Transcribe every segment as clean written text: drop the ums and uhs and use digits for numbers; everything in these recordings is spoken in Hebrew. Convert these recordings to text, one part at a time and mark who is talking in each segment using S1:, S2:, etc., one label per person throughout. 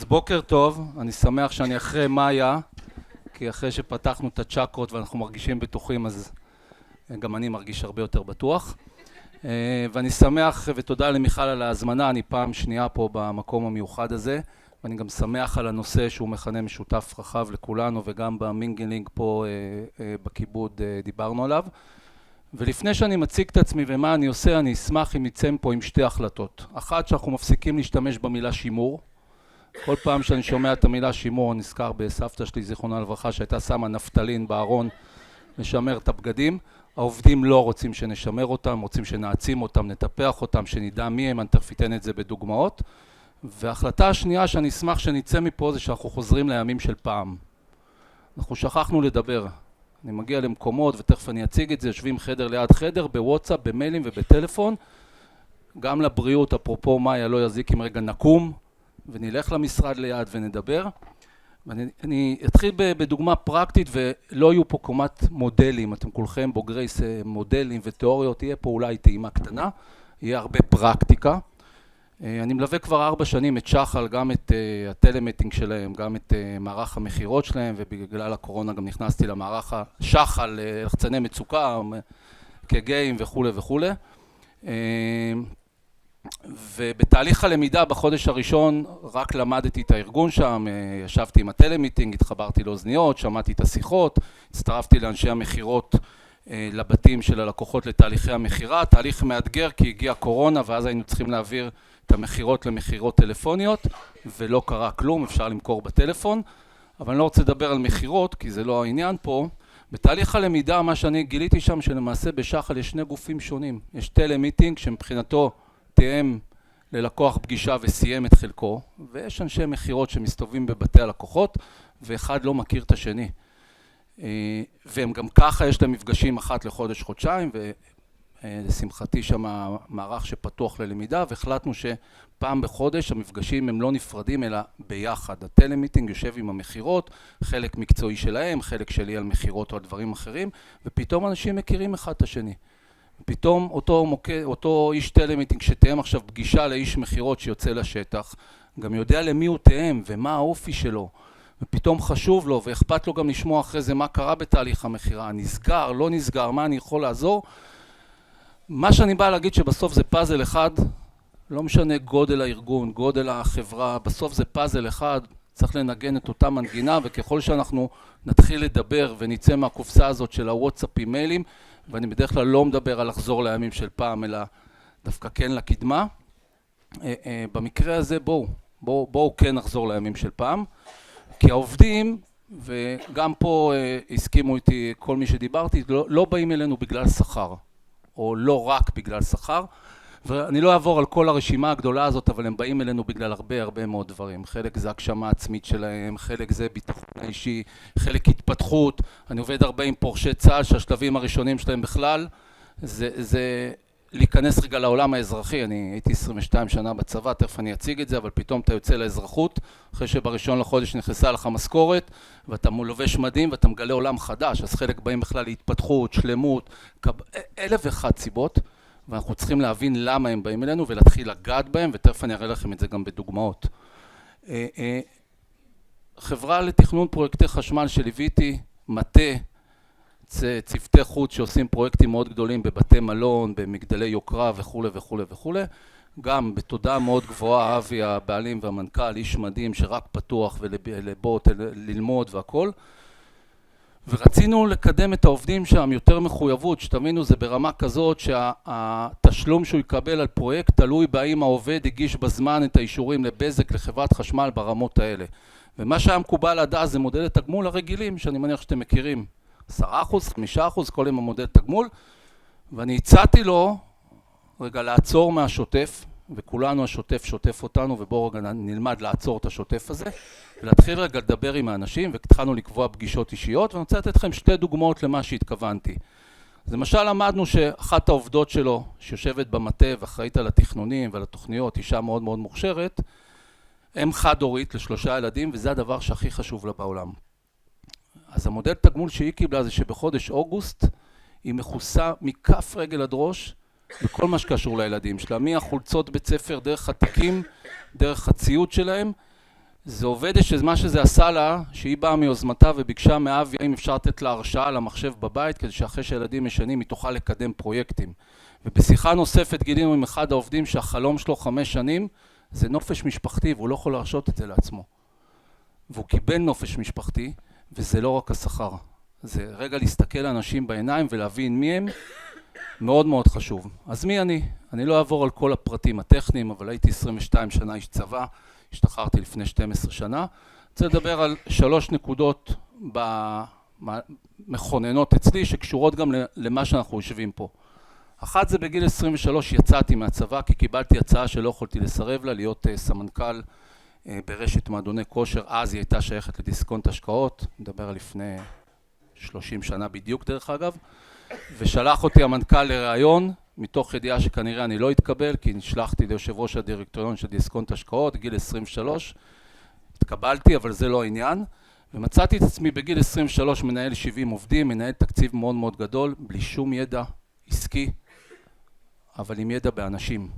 S1: אז בוקר טוב, אני שמח שאני אחרי מאיה, כי אחרי שפתחנו את הצ'קרות ואנחנו מרגישים בטוחים, אז גם אני מרגיש הרבה יותר בטוח. ואני שמח ותודה למיכל על ההזמנה, אני פעם שנייה פה במקום המיוחד הזה, ואני גם שמח על הנושא שהוא מכנה משותף רחב לכולנו, וגם במינגלינג פה בכיבוד דיברנו עליו. ולפני שאני מציג את עצמי ומה אני עושה, אני אשמח אם נצא פה עם שתי החלטות. אחת, שאנחנו מפסיקים להשתמש במילה שימור. כל פעם שאני שומע את המילה שימור, נזכר בסבתא שלי, זיכרונה לברכה, שהייתה שמה נפטלין בארון לשמר את הבגדים. העובדים לא רוצים שנשמר אותם, רוצים שנעצים אותם, נטפח אותם, שנדע מי הם, אני תכף אתן את זה בדוגמאות. וההחלטה השנייה שאני אשמח שנצא מפה זה שאנחנו חוזרים לימים של פעם. אנחנו שכחנו לדבר. אני מגיע למקומות, ותכף אני אציג את זה, יושבים חדר ליד חדר, בוואטסאפ, במיילים ובטלפון. גם לבריאות, אפרופו מאיה, לא יזיק אם רגע נקום, ונלך למשרד ליד ונדבר. ואני אתחיל בדוגמה פרקטית, ולא יהיו פה קומת מודלים, אתם כולכם בוגרי מודלים ותיאוריות, יהיה פה אולי טעימה קטנה, יהיה הרבה פרקטיקה. אני מלווה כבר 4 שנים את שחל, גם את הטלמטינג שלהם, גם את מערך המחירות שלהם, ובגלל הקורונה גם נכנסתי למערך השחל, לחצני מצוקה, כגיים וכו' וכו'. ובתהליך הלמידה בחודש הראשון רק למדתי את הארגון שם, ישבתי עם הטלמיטינג, התחברתי לאוזניות, שמעתי את השיחות, הצטרפתי לאנשי המחירות לבתים של הלקוחות לתהליכי המחירה, תהליך מאתגר כי הגיעה קורונה ואז היינו צריכים להעביר את המחירות למחירות טלפוניות ולא קרה כלום, אפשר למכור בטלפון, אבל אני לא רוצה לדבר על מחירות כי זה לא העניין פה. בתהליך הלמידה מה שאני גיליתי שם שלמעשה בשחל יש 2 גופים שונים, יש טלמיטינג שמבחינתו תאם ללקוח פגישה וסיים את חלקו, ויש אנשי מחירות שמסתובבים בבתי הלקוחות, ואחד לא מכיר את השני. והם גם ככה יש להם מפגשים אחת לחודש, חודשיים, ולשמחתי שם מערך שפתוח ללמידה, והחלטנו שפעם בחודש המפגשים הם לא נפרדים, אלא ביחד. הטלמיטינג יושב עם המחירות, חלק מקצועי שלהם, חלק שלי על מחירות או על דברים אחרים, ופתאום אנשים מכירים אחד את השני. פתאום אותו איש טלמיטינג שתאם עכשיו פגישה לאיש מחירות שיוצא לשטח, גם יודע למי הוא תאם ומה האופי שלו, ופתאום חשוב לו ואכפת לו גם לשמוע אחרי זה מה קרה בתהליך המחירה, נסגר, לא נסגר, מה אני יכול לעזור. מה שאני בא להגיד שבסוף זה פאזל אחד, לא משנה גודל הארגון, גודל החברה, בסוף זה פאזל אחד, צריך לנגן את אותה מנגינה, וככל שאנחנו נתחיל לדבר ונצא מהקופסה הזאת של הוואטסאפ אימיילים, ואני בדרך כלל לא מדבר על לחזור לימים של פעם, אלא דווקא כן לקדמה. במקרה הזה בואו כן נחזור לימים של פעם, כי העובדים, וגם פה הסכימו איתי כל מי שדיברתי, לא באים אלינו בגלל שכר, או לא רק בגלל שכר, ואני לא אעבור על כל הרשימה הגדולה הזאת, אבל הם באים אלינו בגלל הרבה מאוד דברים. חלק זה הגשמה עצמית שלהם, חלק זה ביטחון אישי, חלק התפתחות. אני עובד הרבה עם פורשי צה"ל, שהשלבים הראשונים שלהם בכלל, זה להיכנס רגע לעולם האזרחי. אני הייתי 22 שנה בצבא, תכף אני אציג את זה, אבל פתאום אתה יוצא לאזרחות, אחרי שבראשון לחודש נכנסה לך משכורת, ואתה לובש מדים ואתה מגלה עולם חדש, אז חלק באים בכלל להתפתחות, שלמות, 1001 סיבות. ואנחנו צריכים להבין למה הם באים אלינו ולהתחיל לגעת בהם, ותכף אני אראה לכם את זה גם בדוגמאות. חברה לתכנון פרויקטי חשמל שליוויתי, מטה, צוותי חוץ שעושים פרויקטים מאוד גדולים בבתי מלון, במגדלי יוקרה וכו' וכו' וכו'. גם בתודה מאוד גבוהה, אבי הבעלים והמנכ"ל, איש מדהים שרק פתוח ולבוא ללמוד והכל. ורצינו לקדם את העובדים שם יותר מחויבות, שתבינו זה ברמה כזאת שהתשלום שהוא יקבל על פרויקט תלוי בהאם העובד הגיש בזמן את האישורים לבזק לחברת חשמל ברמות האלה. ומה שהיה מקובל עד אז זה מודל תגמול הרגילים שאני מניח שאתם מכירים, 10%, 5%, כל עם המודל תגמול, ואני הצעתי לו רגע לעצור מהשוטף, וכולנו השוטף שוטף אותנו, ובואו רגע נלמד לעצור את השוטף הזה, ולהתחיל רגע לדבר עם האנשים, והתחלנו לקבוע פגישות אישיות, ואני רוצה לתת לכם 2 דוגמאות למה שהתכוונתי. אז למשל למדנו שאחת העובדות שלו, שיושבת במטה ואחראית על התכנונים ועל התוכניות, אישה מאוד מאוד מוכשרת, אם חד-הורית ל3 ילדים, וזה הדבר שהכי חשוב לה בעולם. אז המודל תגמול שהיא קיבלה זה שבחודש אוגוסט, היא מכוסה מכף רגל עד ראש, בכל מה שקשור לילדים שלה, מהחולצות בית ספר, דרך התיקים, דרך הציוד שלהם, זה עובדת שמה שזה עשה לה, שהיא באה מיוזמתה וביקשה מאבי האם אפשר לתת לה הרשאה על המחשב בבית, כדי שאחרי שילדים ישנים היא תוכל לקדם פרויקטים. ובשיחה נוספת גילינו עם אחד העובדים שהחלום שלו 5 שנים, זה נופש משפחתי, והוא לא יכול להרשות את זה לעצמו. והוא קיבל נופש משפחתי, וזה לא רק השכר. זה רגע להסתכל לאנשים בעיניים ולהבין מי הם, מאוד מאוד חשוב. אז מי אני? אני לא אעבור על כל הפרטים הטכניים, אבל הייתי 22 שנה איש צבא, השתחררתי לפני 12 שנה. רוצה לדבר על 3 נקודות מכוננות אצלי, שקשורות גם למה שאנחנו יושבים פה. אחת זה בגיל 23 יצאתי מהצבא, כי קיבלתי הצעה שלא יכולתי לסרב לה, להיות סמנכ"ל ברשת מועדוני כושר. אז היא הייתה שייכת לדיסקונט השקעות, נדבר על לפני 30 שנה בדיוק דרך אגב, ושלח אותי המנכ"ל לראיון, מתוך ידיעה שכנראה אני לא אתקבל, כי נשלחתי ליושב ראש הדירקטוריון של דיסקונט השקעות, גיל 23, התקבלתי, אבל זה לא העניין, ומצאתי את עצמי בגיל 23 מנהל 70 עובדים, מנהל תקציב מאוד מאוד גדול, בלי שום ידע עסקי, אבל עם ידע באנשים.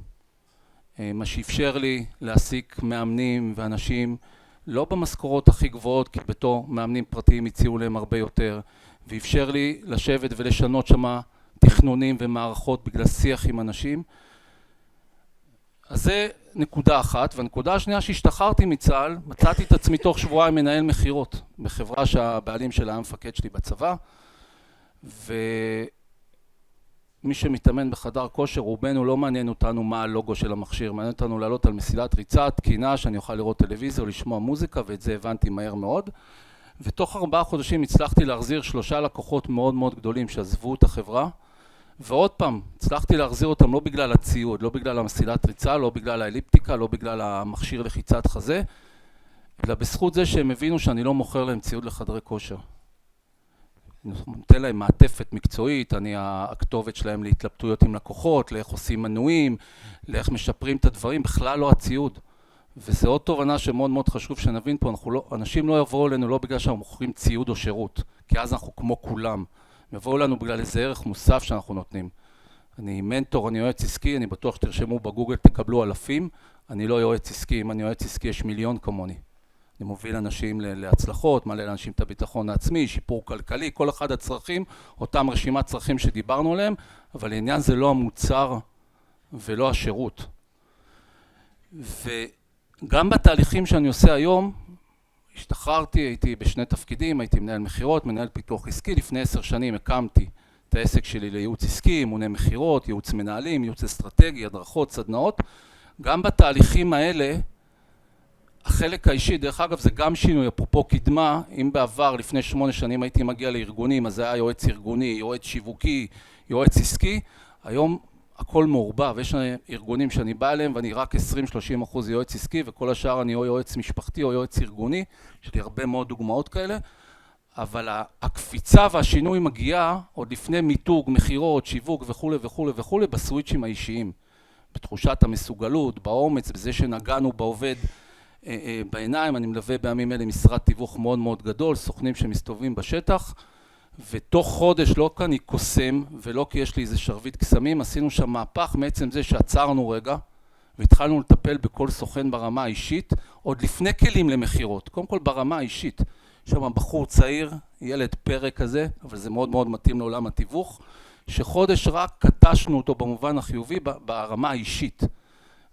S1: מה שאפשר לי להעסיק מאמנים ואנשים, לא במשכורות הכי גבוהות, כי בתור מאמנים פרטיים הציעו להם הרבה יותר, ואפשר לי לשבת ולשנות שמה תכנונים ומערכות בגלל שיח עם אנשים. אז זה נקודה אחת. והנקודה השנייה שהשתחררתי מצה"ל, מצאתי את עצמי תוך שבועיים מנהל מחירות בחברה שהבעלים שלה היה מפקד שלי בצבא, ומי שמתאמן בחדר כושר, רובנו לא מעניין אותנו מה הלוגו של המכשיר, מעניין אותנו לעלות על מסילת ריצה, תקינה, שאני אוכל לראות טלוויזיה או לשמוע מוזיקה, ואת זה הבנתי מהר מאוד. ותוך 4 חודשים הצלחתי להחזיר 3 לקוחות מאוד מאוד גדולים שעזבו את החברה, ועוד פעם, הצלחתי להחזיר אותם לא בגלל הציוד, לא בגלל המסילת ריצה, לא בגלל האליפטיקה, לא בגלל המכשיר לחיצת חזה, אלא בזכות זה שהם הבינו שאני לא מוכר להם ציוד לחדרי כושר. אני נותן להם מעטפת מקצועית, אני הכתובת שלהם להתלבטויות עם לקוחות, לאיך עושים מנויים, לאיך משפרים את הדברים, בכלל לא הציוד. וזה עוד תובנה שמאוד מאוד חשוב שנבין פה, אנשים לא יבואו אלינו לא בגלל שאנחנו מוכרים ציוד או שירות, כי אז אנחנו כמו כולם. הם יבואו לנו בגלל איזה ערך מוסף שאנחנו נותנים. אני מנטור, אני יועץ עסקי, אני בטוח שתרשמו בגוגל, תקבלו אלפים. אני לא יועץ עסקי, אם אני יועץ עסקי יש מיליון כמוני. אני מוביל אנשים להצלחות, מעלה לאנשים את הביטחון העצמי, שיפור כלכלי, כל אחד הצרכים, אותם רשימת צרכים שדיברנו עליהם, אבל העניין זה לא המוצר ולא השירות. וגם בתהליכים שאני עושה היום, השתחררתי, הייתי בשני תפקידים, הייתי מנהל מחירות, מנהל פיתוח עסקי, לפני 10 שנים הקמתי את העסק שלי לייעוץ עסקי, אימוני מחירות, ייעוץ מנהלים, ייעוץ אסטרטגי, הדרכות, סדנאות. גם בתהליכים האלה, החלק האישי, דרך אגב, זה גם שינוי, אפרופו קדמה, אם בעבר, לפני 8 שנים הייתי מגיע לארגונים, אז זה היה יועץ ארגוני, יועץ שיווקי, יועץ עסקי, היום הכל מעורבב, יש ארגונים שאני בא אליהם ואני רק 20-30% יועץ עסקי, וכל השאר אני או יועץ משפחתי או יועץ ארגוני, יש לי הרבה מאוד דוגמאות כאלה, אבל הקפיצה והשינוי מגיעה עוד לפני מיתוג, מחירות, שיווק וכו' וכו' וכו' בסוויצ'ים האישיים, בתחושת המסוגלות, באומץ, בזה שנגענו בעובד בעיניים. אני מלווה בימים אלה משרד תיווך מאוד מאוד גדול, סוכנים שמסתובבים בשטח, ותוך חודש, לא כאן היא קוסם, ולא כי יש לי איזה שרביט קסמים, עשינו שם מהפך מעצם זה שעצרנו רגע, והתחלנו לטפל בכל סוכן ברמה האישית, עוד לפני כלים למחירות, קודם כל ברמה האישית. שם בחור צעיר, ילד פרק כזה, אבל זה מאוד מאוד מתאים לעולם התיווך, שחודש רק קטשנו אותו במובן החיובי ברמה האישית.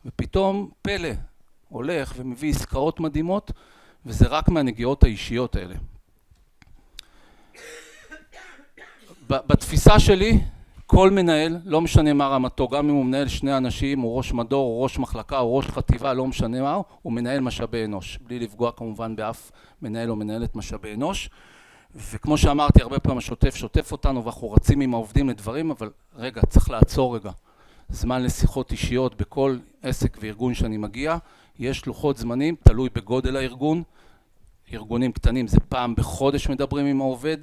S1: ופתאום פלא הולך ומביא עסקאות מדהימות, וזה רק מהנגיעות האישיות האלה. בתפיסה שלי, כל מנהל, לא משנה מה רמתו, גם אם הוא מנהל 2 אנשים, הוא ראש מדור, או ראש מחלקה, או ראש חטיבה, לא משנה מה, הוא מנהל משאבי אנוש, בלי לפגוע כמובן באף מנהל או מנהלת משאבי אנוש. וכמו שאמרתי, הרבה פעמים השוטף שוטף אותנו, ואנחנו רצים עם העובדים לדברים, אבל רגע, צריך לעצור רגע. זמן לשיחות אישיות בכל עסק וארגון שאני מגיע, יש לוחות זמנים, תלוי בגודל הארגון. ארגונים קטנים זה פעם בחודש מדברים עם העובד,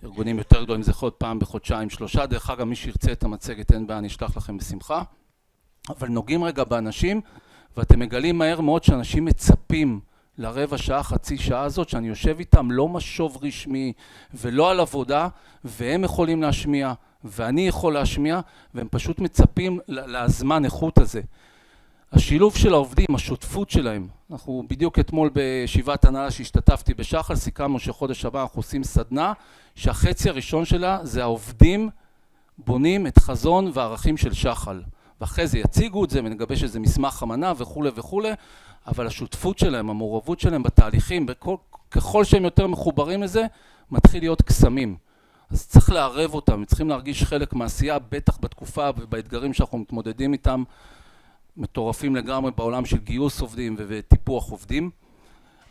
S1: ארגונים יותר גדולים זה יכול להיות פעם בחודשיים 3, דרך אגב מי שירצה את המצגת אין בעיה, אני אשלח לכם בשמחה. אבל נוגעים רגע באנשים, ואתם מגלים מהר מאוד שאנשים מצפים לרבע שעה, חצי שעה הזאת, שאני יושב איתם לא משוב רשמי ולא על עבודה, והם יכולים להשמיע, ואני יכול להשמיע, והם פשוט מצפים לזמן איכות הזה. השילוב של העובדים, השותפות שלהם. אנחנו בדיוק אתמול בישיבת הנהלה שהשתתפתי בשחל, סיכמנו שחודש הבא אנחנו עושים סדנה, שהחצי הראשון שלה זה העובדים בונים את חזון והערכים של שחל. ואחרי זה יציגו את זה ונגבש איזה מסמך אמנה וכו' וכו', אבל השותפות שלהם, המעורבות שלהם בתהליכים, ככל שהם יותר מחוברים לזה, מתחיל להיות קסמים. אז צריך לערב אותם, צריכים להרגיש חלק מעשייה, בטח בתקופה ובאתגרים שאנחנו מתמודדים איתם, מטורפים לגמרי בעולם של גיוס עובדים וטיפוח עובדים.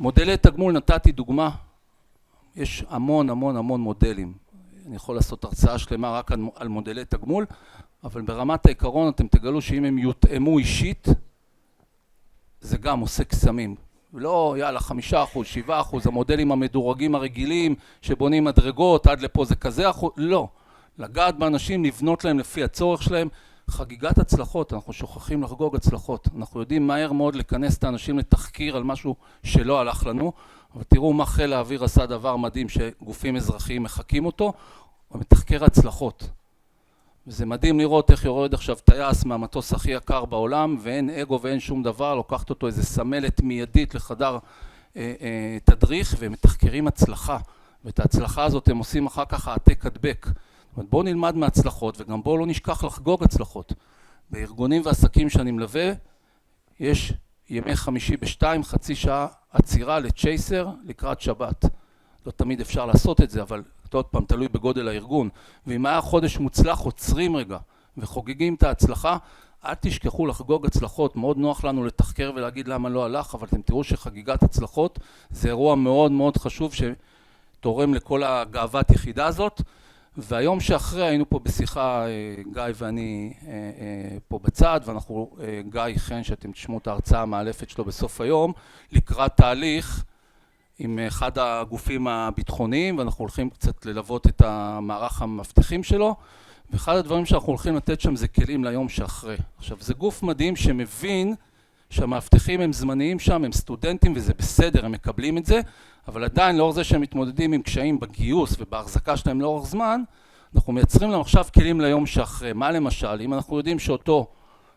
S1: מודלי תגמול, נתתי דוגמה, יש המון המון המון מודלים. אני יכול לעשות הרצאה שלמה רק על מודלי תגמול, אבל ברמת העיקרון אתם תגלו שאם הם יותאמו אישית, זה גם עושה קסמים. לא, יאללה, 5%, 7%, המודלים המדורגים הרגילים שבונים מדרגות, עד לפה זה כזה אחוז, לא. לגעת באנשים, לבנות להם לפי הצורך שלהם, חגיגת הצלחות, אנחנו שוכחים לחגוג הצלחות. אנחנו יודעים מהר מאוד לכנס את האנשים לתחקיר על משהו שלא הלך לנו, אבל תראו מה חיל האוויר עשה דבר מדהים שגופים אזרחיים מחכים אותו, הוא מתחקר הצלחות. וזה מדהים לראות איך יורד עכשיו טייס מהמטוס הכי יקר בעולם, ואין אגו ואין שום דבר, לוקחת אותו איזה סמלת מיידית לחדר תדריך, והם מתחקרים הצלחה. ואת ההצלחה הזאת הם עושים אחר כך העתק הדבק. זאת אומרת, בואו נלמד מהצלחות, וגם בואו לא נשכח לחגוג הצלחות. בארגונים ועסקים שאני מלווה, יש ימי חמישי בשתיים, חצי שעה עצירה לצ'ייסר לקראת שבת. לא תמיד אפשר לעשות את זה, אבל עוד פעם, תלוי בגודל הארגון. ואם היה חודש מוצלח, עוצרים רגע וחוגגים את ההצלחה. אל תשכחו לחגוג הצלחות. מאוד נוח לנו לתחקר ולהגיד למה לא הלך, אבל אתם תראו שחגיגת הצלחות זה אירוע מאוד מאוד חשוב שתורם לכל הגאוות יחידה הזאת. והיום שאחרי היינו פה בשיחה, גיא ואני פה בצד, ואנחנו, גיא חן, שאתם תשמעו את ההרצאה המאלפת שלו בסוף היום, לקראת תהליך עם אחד הגופים הביטחוניים, ואנחנו הולכים קצת ללוות את המערך המבטחים שלו, ואחד הדברים שאנחנו הולכים לתת שם זה כלים ליום שאחרי. עכשיו, זה גוף מדהים שמבין שהמבטחים הם זמניים שם, הם סטודנטים וזה בסדר, הם מקבלים את זה, אבל עדיין לאור זה שהם מתמודדים עם קשיים בגיוס ובהחזקה שלהם לאורך זמן, אנחנו מייצרים להם עכשיו כלים ליום שאחרי. מה למשל? אם אנחנו יודעים שאותו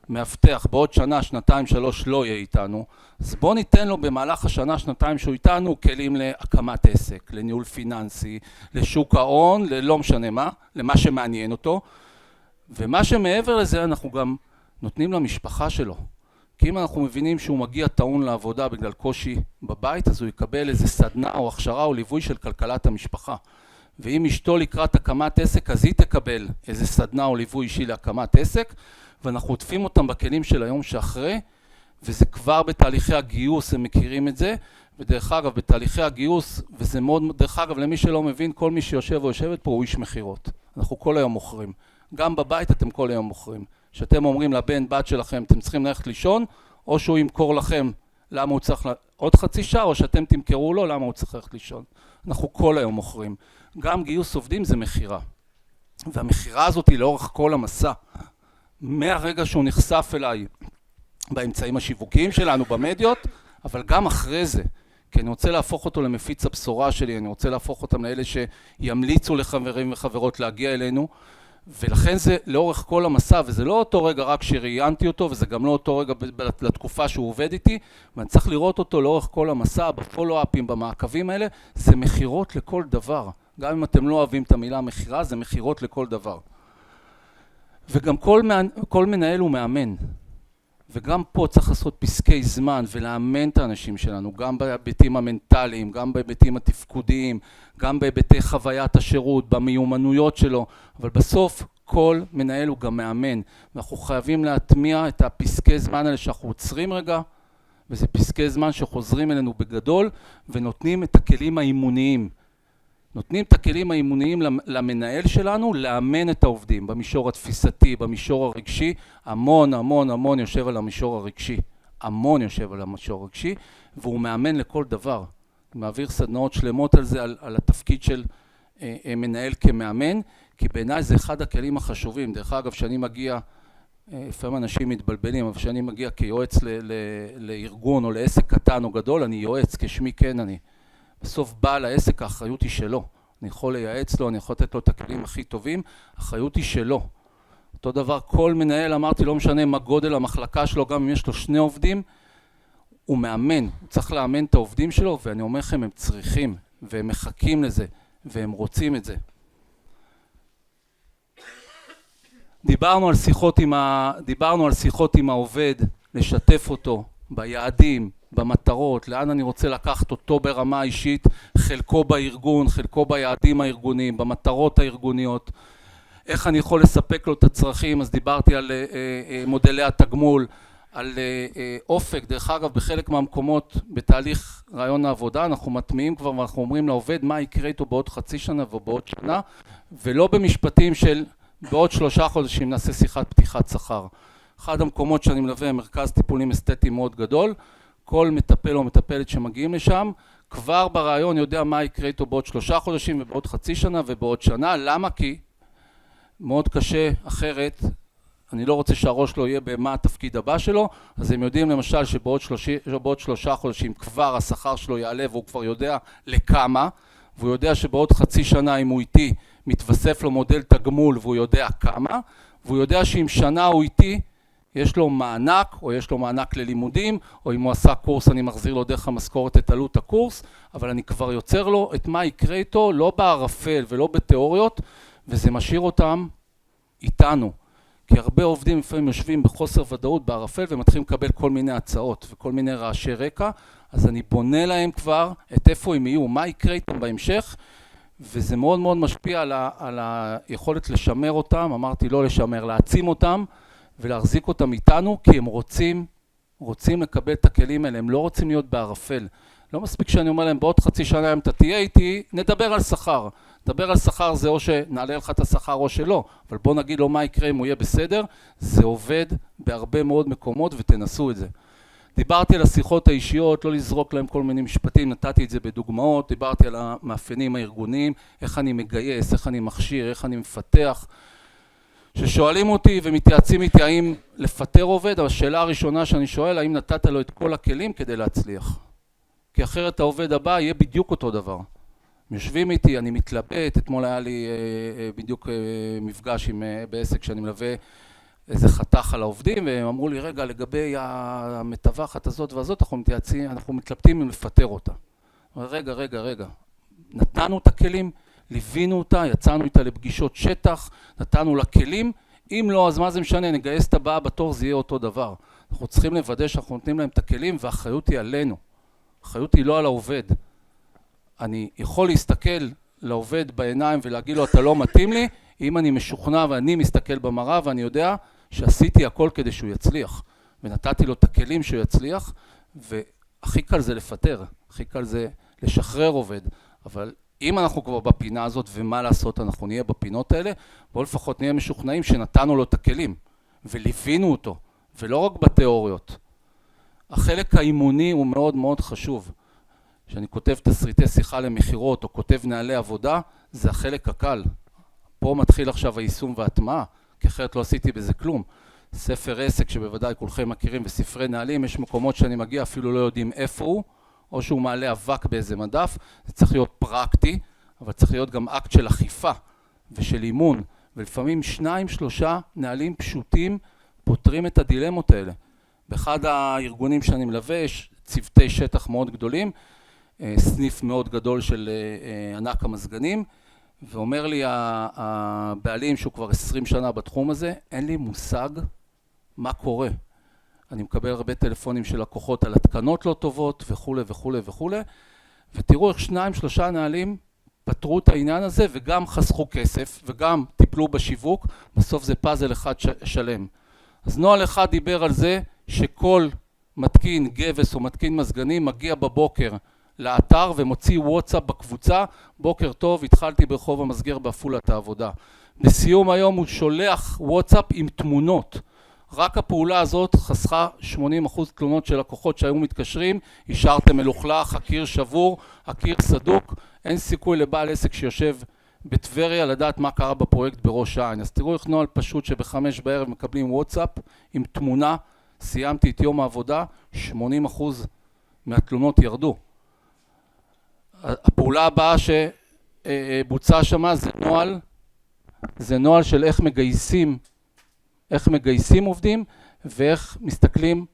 S1: מאבטח בעוד שנה, שנתיים, שלוש לא יהיה איתנו, אז בוא ניתן לו במהלך השנה, שנתיים שהוא איתנו, כלים להקמת עסק, לניהול פיננסי, לשוק ההון, ללא משנה מה, למה שמעניין אותו. ומה שמעבר לזה אנחנו גם נותנים למשפחה שלו. כי אם אנחנו מבינים שהוא מגיע טעון לעבודה בגלל קושי בבית, אז הוא יקבל איזה סדנה או הכשרה או ליווי של כלכלת המשפחה. ואם אשתו לקראת הקמת עסק, אז היא תקבל איזה סדנה או ליווי אישי להקמת עסק, ואנחנו עוטפים אותם בכלים של היום שאחרי, וזה כבר בתהליכי הגיוס, הם מכירים את זה, ודרך אגב, בתהליכי הגיוס, וזה מאוד, דרך אגב, למי שלא מבין, כל מי שיושב או יושבת פה הוא איש מחירות. אנחנו כל היום מוכרים. גם בבית אתם כל היום מוכרים. שאתם אומרים לבן, בת שלכם, אתם צריכים ללכת לישון, או שהוא ימכור לכם למה הוא צריך עוד חצי שעה, או שאתם תמכרו לו למה הוא צריך ללכת לישון. אנחנו כל היום מוכרים. גם גיוס עובדים זה מחירה. והמחירה הזאת היא לאורך כל המסע. מהרגע שהוא נחשף אליי באמצעים השיווקיים שלנו, במדיות, אבל גם אחרי זה. כי אני רוצה להפוך אותו למפיץ הבשורה שלי, אני רוצה להפוך אותם לאלה שימליצו לחברים וחברות להגיע אלינו, ולכן זה לאורך כל המסע, וזה לא אותו רגע רק שראיינתי אותו, וזה גם לא אותו רגע לתקופה שהוא עובד איתי, ואני צריך לראות אותו לאורך כל המסע, בפולו-אפים, במעקבים האלה, זה מחירות לכל דבר. גם אם אתם לא אוהבים את המילה מחירה, זה מחירות לכל דבר. וגם כל מנהל הוא מאמן. וגם פה צריך לעשות פסקי זמן ולאמן את האנשים שלנו, גם בהיבטים המנטליים, גם בהיבטים התפקודיים, גם בהיבטי חוויית השירות, במיומנויות שלו, אבל בסוף כל מנהל הוא גם מאמן, ואנחנו חייבים להטמיע את הפסקי זמן האלה שאנחנו עוצרים רגע, וזה פסקי זמן שחוזרים אלינו בגדול, ונותנים את הכלים האימוניים. נותנים את הכלים האימוניים למנהל שלנו לאמן את העובדים במישור התפיסתי, במישור הרגשי, המון יושב על המישור הרגשי, המון יושב על המישור הרגשי, והוא מאמן לכל דבר. הוא מעביר סדנאות שלמות על זה, על התפקיד של מנהל כמאמן, כי בעיניי זה אחד הכלים החשובים. דרך אגב, שאני מגיע, לפעמים אנשים מתבלבלים, אבל שאני מגיע כיועץ לארגון או לעסק קטן או גדול, אני יועץ, כשמי כן אני. בסוף בעל העסק, האחריות היא שלו. אני יכול לייעץ לו, אני יכול לתת לו את הכלים הכי טובים, האחריות היא שלו. אותו דבר כל מנהל, אמרתי, לא משנה מה גודל המחלקה שלו, גם אם יש לו 2 עובדים, הוא מאמן, הוא צריך לאמן את העובדים שלו, ואני אומר לכם, הם צריכים, והם מחכים לזה, והם רוצים את זה. דיברנו על שיחות עם העובד, לשתף אותו ביעדים, במטרות, לאן אני רוצה לקחת אותו ברמה אישית, חלקו בארגון, חלקו ביעדים הארגוניים, במטרות הארגוניות, איך אני יכול לספק לו את הצרכים. אז דיברתי על מודלי התגמול, על אופק. דרך אגב, בחלק מהמקומות בתהליך רעיון העבודה אנחנו מטמיעים כבר ואנחנו אומרים לעובד מה יקרה איתו בעוד חצי שנה ובעוד שנה, ולא במשפטים של בעוד 3 חודשים נעשה שיחת פתיחת שכר. אחד המקומות שאני מלווה, מרכז טיפולים אסתטיים מאוד גדול, כל מטפל או מטפלת שמגיעים לשם, כבר ברעיון יודע מה יקרה איתו בעוד 3 חודשים ובעוד חצי שנה ובעוד שנה. למה? כי מאוד קשה אחרת, אני לא רוצה שהראש לא יהיה במה התפקיד הבא שלו, אז הם יודעים למשל שבעוד 3 חודשים כבר השכר שלו יעלה והוא כבר יודע לכמה, והוא יודע שבעוד חצי שנה אם הוא איתי מתווסף לו מודל תגמול והוא יודע כמה, והוא יודע שאם שנה הוא איתי יש לו מענק, או יש לו מענק ללימודים, או אם הוא עשה קורס אני מחזיר לו דרך המשכורת את עלות הקורס, אבל אני כבר יוצר לו את מה יקרה איתו, לא בערפל ולא בתיאוריות, וזה משאיר אותם איתנו. כי הרבה עובדים לפעמים יושבים בחוסר ודאות בערפל ומתחילים לקבל כל מיני הצעות וכל מיני רעשי רקע, אז אני בונה להם כבר את איפה הם יהיו, מה יקרה איתם בהמשך, וזה מאוד מאוד משפיע על היכולת לשמר אותם, אמרתי לא לשמר, להעצים אותם ולהחזיק אותם איתנו, כי הם רוצים לקבל את הכלים האלה, הם לא רוצים להיות בערפל. לא מספיק שאני אומר להם, בעוד חצי שנה אם אתה תהיה איתי, נדבר על שכר. נדבר על שכר זה או שנעלה לך את השכר או שלא, אבל בוא נגיד לו מה יקרה אם הוא יהיה בסדר, זה עובד בהרבה מאוד מקומות ותנסו את זה. דיברתי על השיחות האישיות, לא לזרוק להם כל מיני משפטים, נתתי את זה בדוגמאות, דיברתי על המאפיינים הארגוניים, איך אני מגייס, איך אני מכשיר, איך אני מפתח. ששואלים אותי ומתייעצים איתי האם לפטר עובד, אבל השאלה הראשונה שאני שואל, האם נתת לו את כל הכלים כדי להצליח? כי אחרת העובד הבא יהיה בדיוק אותו דבר. יושבים איתי, אני מתלבט, אתמול היה לי בדיוק מפגש בעסק שאני מלווה איזה חתך על העובדים, והם אמרו לי, רגע, לגבי המטווחת הזאת והזאת, אנחנו מתלבטים אם לפטר אותה. רגע, נתנו את הכלים, ליווינו אותה, יצאנו איתה לפגישות שטח, נתנו לה כלים, אם לא, אז מה זה משנה, נגייס את הבאה בתור, זה יהיה אותו דבר. אנחנו צריכים לוודא שאנחנו נותנים להם את הכלים, והאחריות היא עלינו. האחריות היא לא על העובד. אני יכול להסתכל לעובד בעיניים ולהגיד לו, אתה לא מתאים לי, אם אני משוכנע ואני מסתכל במראה ואני יודע שעשיתי הכל כדי שהוא יצליח. ונתתי לו את הכלים שהוא יצליח, והכי קל זה לפטר, הכי קל זה לשחרר עובד. אבל אם אנחנו כבר בפינה הזאת ומה לעשות, אנחנו נהיה בפינות האלה, בואו לפחות נהיה משוכנעים שנתנו לו את הכלים, וליווינו אותו, ולא רק בתיאוריות. החלק האימוני הוא מאוד מאוד חשוב. כשאני כותב תסריטי שיחה למחירות או כותב נהלי עבודה, זה החלק הקל. פה מתחיל עכשיו היישום וההטמעה, כי אחרת לא עשיתי בזה כלום. ספר עסק שבוודאי כולכם מכירים וספרי נהלים, יש מקומות שאני מגיע אפילו לא יודעים איפה הוא, או שהוא מעלה אבק באיזה מדף. זה צריך להיות פרקטי, אבל צריך להיות גם אקט של אכיפה ושל אימון, ולפעמים 2-3 נהלים פשוטים פותרים את הדילמות האלה. באחד הארגונים שאני מלווה יש צוותי שטח מאוד גדולים, סניף מאוד גדול של ענק המזגנים, ואומר לי הבעלים שהוא כבר 20 שנה בתחום הזה, אין לי מושג מה קורה. אני מקבל הרבה טלפונים של לקוחות על התקנות לא טובות וכו' וכו' וכו', ותראו איך 2-3 נהלים פתרו את העניין הזה וגם חסכו כסף וגם טיפלו בשיווק, בסוף זה פאזל אחד שלם. אז נוהל אחד דיבר על זה שכל מתקין גבס או מתקין מזגנים מגיע בבוקר לאתר ומוציא וואטסאפ בקבוצה, בוקר טוב, התחלתי ברחוב המסגר בעפולת העבודה. בסיום היום הוא שולח וואטסאפ עם תמונות. רק הפעולה הזאת חסכה 80% תלונות של לקוחות שהיו מתקשרים, השארתם מלוכלך, הקיר שבור, הקיר סדוק, אין סיכוי לבעל עסק שיושב בטבריה לדעת מה קרה בפרויקט בראש העין. אז תראו איך נוהל פשוט שב5 בערב מקבלים וואטסאפ עם תמונה, סיימתי את יום העבודה, 80% מהתלונות ירדו. הפעולה הבאה שבוצעה שמה זה נוהל של איך מגייסים איך מגייסים עובדים, ואיך מסתכלים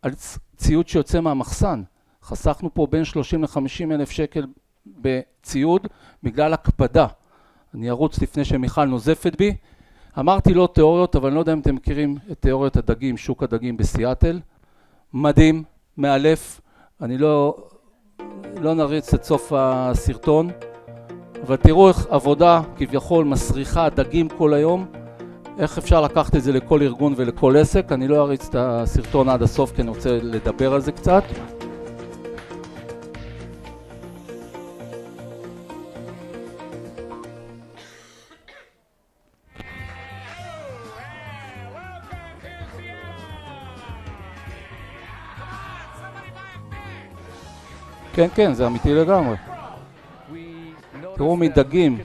S1: על ציוד שיוצא מהמחסן. חסכנו פה בין 30 ל-50 אלף שקל בציוד, בגלל הקפדה. אני ארוץ לפני שמיכל נוזפת בי. אמרתי לא תיאוריות, אבל אני לא יודע אם אתם מכירים את תיאוריות הדגים, שוק הדגים בסיאטל. מדהים, מאלף. אני לא נריץ את סוף הסרטון, אבל תראו איך עבודה כביכול מסריחה דגים כל היום, איך אפשר לקחת את זה לכל ארגון ולכל עסק. אני לא אריץ את הסרטון עד הסוף כי אני רוצה לדבר על זה קצת. כן, כן, זה אמיתי לגמרי. תראו מדגים.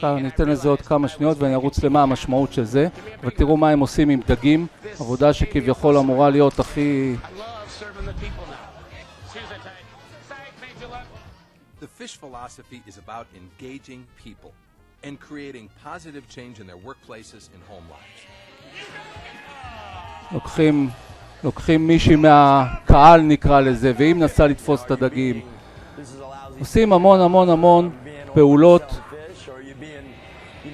S1: אני אתן לזה עוד כמה שניות ואני ארוץ למה המשמעות של זה, ותראו מה הם עושים עם דגים, עבודה שכביכול אמורה להיות הכי...
S2: The fish philosophy is about engaging people and creating positive change in their workplaces and home lives.
S1: לוקחים מישהי מהקהל נקרא לזה, והיא מנסה לתפוס את הדגים. עושים המון פעולות,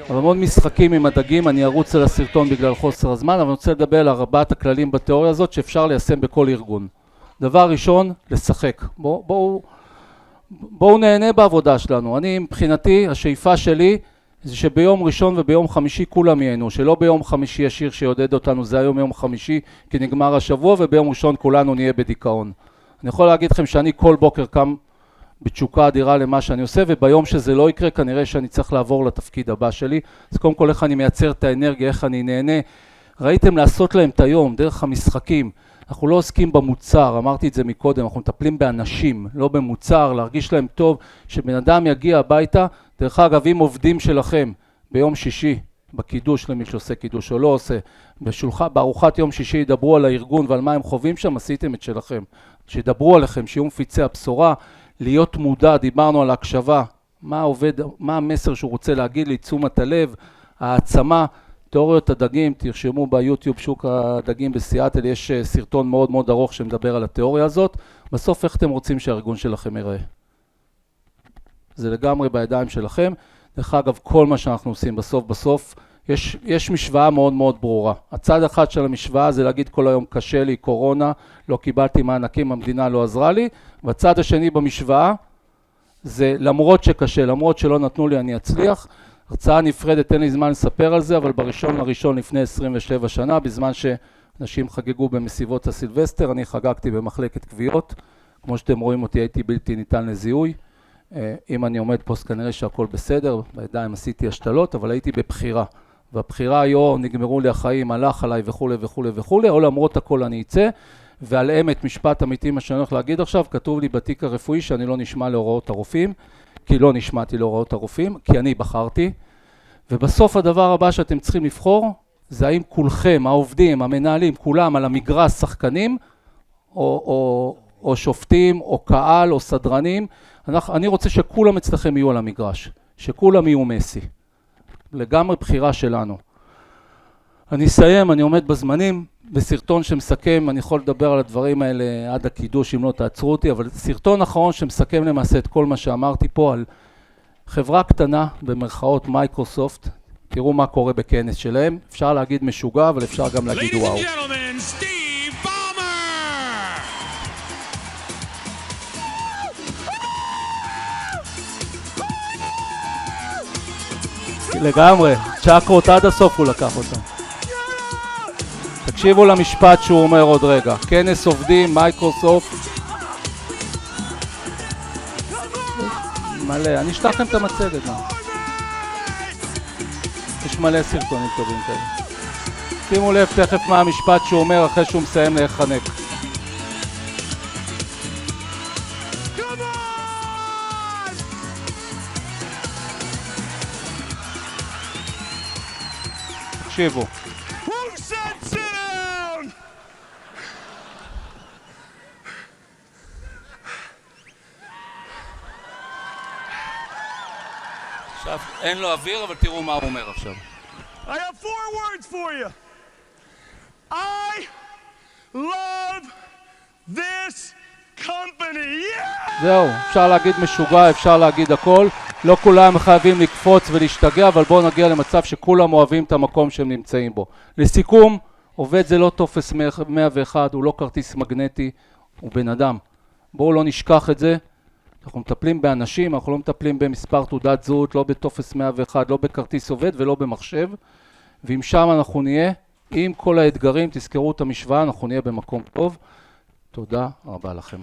S1: המון משחקים עם הדגים. אני ארוץ על הסרטון בגלל חוסר הזמן, אבל אני רוצה לדבר על ארבעת הכללים בתיאוריה הזאת שאפשר ליישם בכל ארגון. דבר ראשון, לשחק. בואו נהנה בעבודה שלנו. אני מבחינתי, השאיפה שלי זה שביום ראשון וביום חמישי כולם ייהנו, שלא ביום חמישי ישיר שיודד אותנו, זה היום יום חמישי כי נגמר השבוע, וביום ראשון כולנו נהיה בדיכאון. אני יכול להגיד לכם שאני כל בוקר קם בתשוקה אדירה למה שאני עושה, וביום שזה לא יקרה כנראה שאני צריך לעבור לתפקיד הבא שלי. אז קודם כל איך אני מייצר את האנרגיה, איך אני נהנה. ראיתם לעשות להם את היום דרך המשחקים. אנחנו לא עוסקים במוצר, אמרתי את זה מקודם, אנחנו מטפלים באנשים, לא במוצר, להרגיש להם טוב, שבן אדם יגיע הביתה. דרך אגב, אם עובדים שלכם ביום שישי, בקידוש למי שעושה קידוש או לא עושה, בארוחת יום שישי ידברו על הארגון ועל מה הם חווים שם, עשיתם את שלכם. שידברו עליכם, שיהיו מפיצי הבשורה, להיות מודע, דיברנו על ההקשבה, מה המסר שהוא רוצה להגיד לי, תשומת הלב, העצמה, תיאוריות הדגים, תרשמו ביוטיוב שוק הדגים בסיאטל, יש סרטון מאוד ארוך שמדבר על התיאוריה הזאת. בסוף איך אתם רוצים שהארגון שלכם ייראה? זה לגמרי בידיים שלכם. דרך אגב, כל מה שאנחנו עושים בסוף, יש משוואה מאוד ברורה. הצד אחד של המשוואה זה להגיד כל היום קשה לי, קורונה, לא קיבלתי מענקים, המדינה לא עזרה לי. והצד השני במשוואה זה למרות שקשה, למרות שלא נתנו לי, אני אצליח. הרצאה נפרדת, אין לי זמן לספר על זה, אבל בראשון לפני 27 שנה, בזמן שאנשים חגגו במסיבות הסילבסטר, אני חגגתי במחלקת קביעות. כמו שאתם רואים אותי, הייתי בלתי ניתן לזיהוי. אם אני עומד פה, כנראה שהכל בסדר, בידיים עשיתי השתלות, אבל הייתי בבחירה. והבחירה היו, נגמרו לי החיים, הלך עליי וכו', או למרות הכל אני אצא, ועל אמת משפט אמיתי מה שאני הולך להגיד עכשיו, כתוב לי בתיק הרפואי שאני לא נשמע להוראות הרופאים, כי לא נשמעתי להוראות הרופאים, כי אני בחרתי. ובסוף הדבר הבא שאתם צריכים לבחור, זה האם כולכם, העובדים, המנהלים, כולם על המגרש שחקנים, או שופטים, או קהל, או סדרנים. אני רוצה שכולם אצלכם יהיו על המגרש, שכולם יהיו מסי. לגמרי בחירה שלנו. אני אסיים, אני עומד בזמנים, בסרטון שמסכם, אני יכול לדבר על הדברים האלה עד הקידוש אם לא תעצרו אותי, אבל סרטון אחרון שמסכם למעשה את כל מה שאמרתי פה על חברה קטנה במרכאות מייקרוסופט. תראו מה קורה בכנס שלהם. אפשר להגיד משוגע, אבל אפשר גם להגיד וואו. לגמרי, צ'קרות עד הסוף הוא לקח אותם. תקשיבו למשפט שהוא אומר עוד רגע. כנס עובדים, מייקרוסופט. מלא, אני אשלח לכם את המצגת. יש מלא סרטונים טובים כאלה. שימו לב תכף מה המשפט שהוא אומר אחרי שהוא מסיים להיחנק. תקשיבו. עכשיו, אין לו אוויר, אבל תראו מה הוא אומר עכשיו.
S3: I have 4 words for you. I love this company. Yeah!
S1: זהו, אפשר להגיד משוגע, אפשר להגיד הכל. לא כולם חייבים לקפוץ ולהשתגע, אבל בואו נגיע למצב שכולם אוהבים את המקום שהם נמצאים בו. לסיכום, עובד זה לא טופס 101, הוא לא כרטיס מגנטי, הוא בן אדם. בואו לא נשכח את זה. אנחנו מטפלים באנשים, אנחנו לא מטפלים במספר תעודת זהות, לא בטופס 101, לא בכרטיס עובד ולא במחשב. ואם שם אנחנו נהיה, עם כל האתגרים, תזכרו את המשוואה, אנחנו נהיה במקום טוב. תודה רבה לכם.